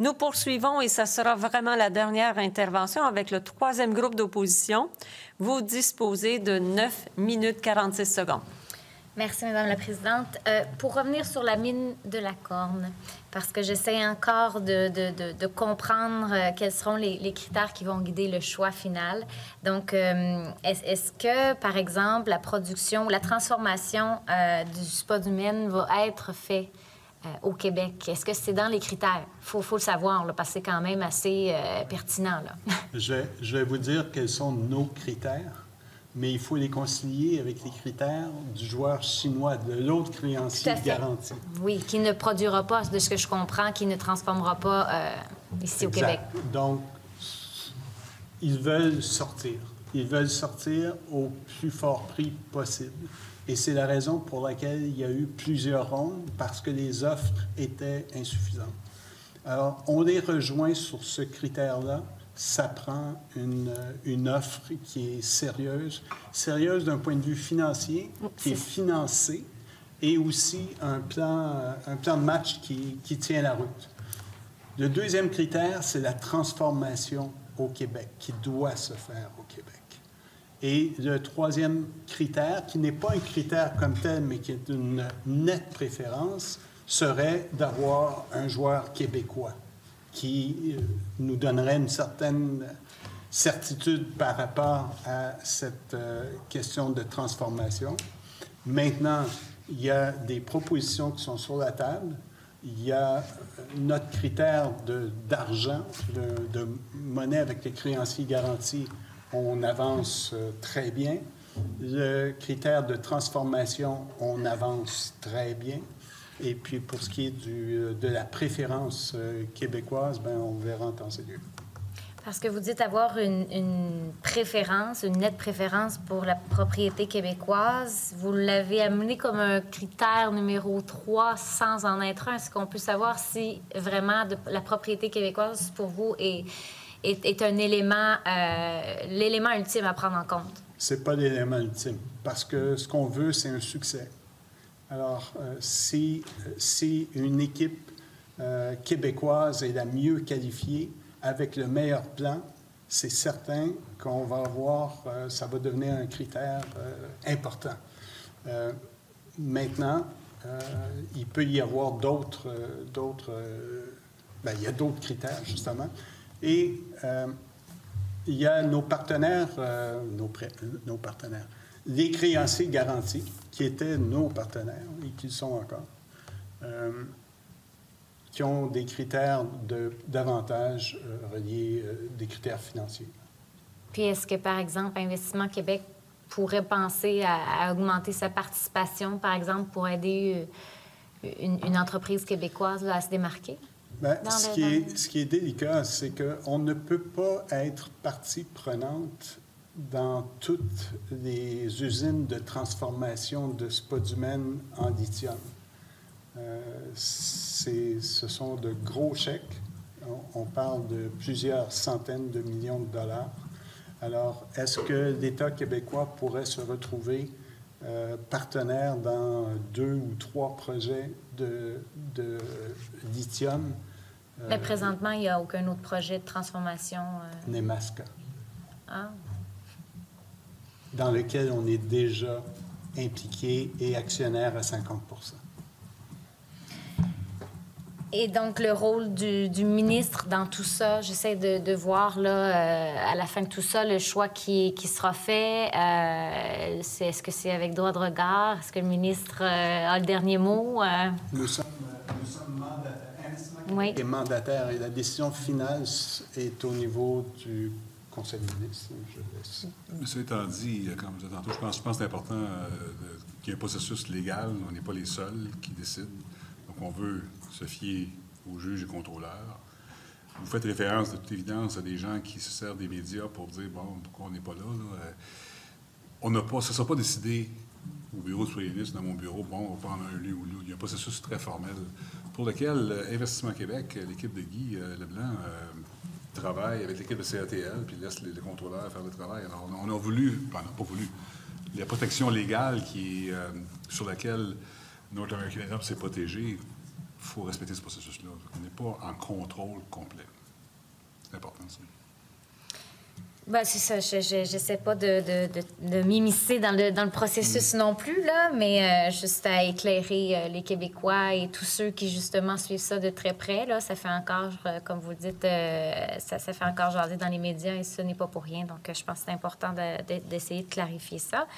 Nous poursuivons et ça sera vraiment la dernière intervention avec le troisième groupe d'opposition. Vous disposez de 9 minutes 46 secondes. Merci, Madame la Présidente. Pour revenir sur la mine de la Corne, parce que j'essaie encore de comprendre quels seront les critères qui vont guider le choix final. Donc, est-ce que, par exemple, la production, la transformation du spodumène va être faite au Québec? Est-ce que c'est dans les critères? Faut le savoir, là, parce que c'est quand même assez pertinent, là. Je vais vous dire quels sont nos critères. Mais il faut les concilier avec les critères du joueur chinois, de l'autre créancier garanti. Oui, qui ne produira pas, de ce que je comprends, qui ne transformera pas ici au Québec. Donc, ils veulent sortir. Ils veulent sortir au plus fort prix possible. Et c'est la raison pour laquelle il y a eu plusieurs rondes, parce que les offres étaient insuffisantes. Alors, on les rejoint sur ce critère-là. Ça prend une offre qui est sérieuse d'un point de vue financier, qui est financée, et aussi un plan de match qui tient la route. Le deuxième critère, c'est la transformation au Québec, qui doit se faire au Québec. Et le troisième critère, qui n'est pas un critère comme tel, mais qui est une nette préférence, serait d'avoir un joueur québécois qui nous donnerait une certaine certitude par rapport à cette question de transformation. Maintenant, il y a des propositions qui sont sur la table. Il y a notre critère d'argent, de monnaie avec les créanciers garantis. On avance très bien. Le critère de transformation, on avance très bien. Et puis, pour ce qui est de la préférence québécoise, bien, on verra en temps et lieu. Parce que vous dites avoir une préférence, une nette préférence pour la propriété québécoise. Vous l'avez amené comme un critère numéro 3 sans en être un. Est-ce qu'on peut savoir si vraiment la propriété québécoise, pour vous, est un élément, l'élément ultime à prendre en compte? C'est pas l'élément ultime. Parce que ce qu'on veut, c'est un succès. Alors, si une équipe québécoise est la mieux qualifiée avec le meilleur plan, c'est certain qu'on va avoir, ça va devenir un critère important. Maintenant, il peut y avoir d'autres il y a d'autres critères, justement. Et il y a nos partenaires, nos partenaires, les créanciers garantis, qui étaient nos partenaires et qui le sont encore, qui ont des critères davantage reliés, des critères financiers. Puis est-ce que, par exemple, Investissement Québec pourrait penser à augmenter sa participation, par exemple, pour aider une entreprise québécoise là, à se démarquer? Bien, ce qui est délicat, c'est qu'on ne peut pas être partie prenante dans toutes les usines de transformation de spodumène en lithium. Ce sont de gros chèques. On parle de plusieurs centaines de millions de dollars. Alors, est-ce que l'État québécois pourrait se retrouver partenaire dans 2 ou 3 projets de lithium? Mais présentement, il n'y a aucun autre projet de transformation? Nemaska. Ah. Dans lequel on est déjà impliqué et actionnaire à 50 %. Et donc, le rôle du ministre dans tout ça, j'essaie de voir, là, à la fin de tout ça, le choix qui sera fait. Est-ce que c'est avec droit de regard? Est-ce que le ministre a le dernier mot? Nous sommes mandataires. Oui. Et mandataire. Et la décision finale est au niveau du Conseil des ministres. Cela étant dit, comme je disais tantôt, je pense que c'est important qu'il y ait un processus légal. On n'est pas les seuls qui décident. Donc, on veut se fier aux juges et contrôleurs. Vous faites référence, de toute évidence, à des gens qui se servent des médias pour dire, bon, pourquoi on n'est pas là? On n'a pas, ça ne sera pas décidé au bureau du premier ministre, dans mon bureau, bon, on va prendre un lieu ou l'autre. Il y a un processus très formel pour lequel Investissement Québec, l'équipe de Guy Leblanc, travaille avec l'équipe de CATL, puis laisse les contrôleurs faire le travail. Alors, on a voulu, on n'a pas voulu, la protection légale sur laquelle North American Enough s'est protégée faut respecter ce processus-là. On n'est pas en contrôle complet. C'est important, ça. Ben, c'est ça. Je n'essaie pas de m'immiscer dans le processus non plus, là, mais juste à éclairer les Québécois et tous ceux qui, justement, suivent ça de très près. Là, ça fait encore, comme vous le dites, ça fait encore jaser dans les médias et ce n'est pas pour rien. Donc, je pense que c'est important d'essayer de clarifier ça.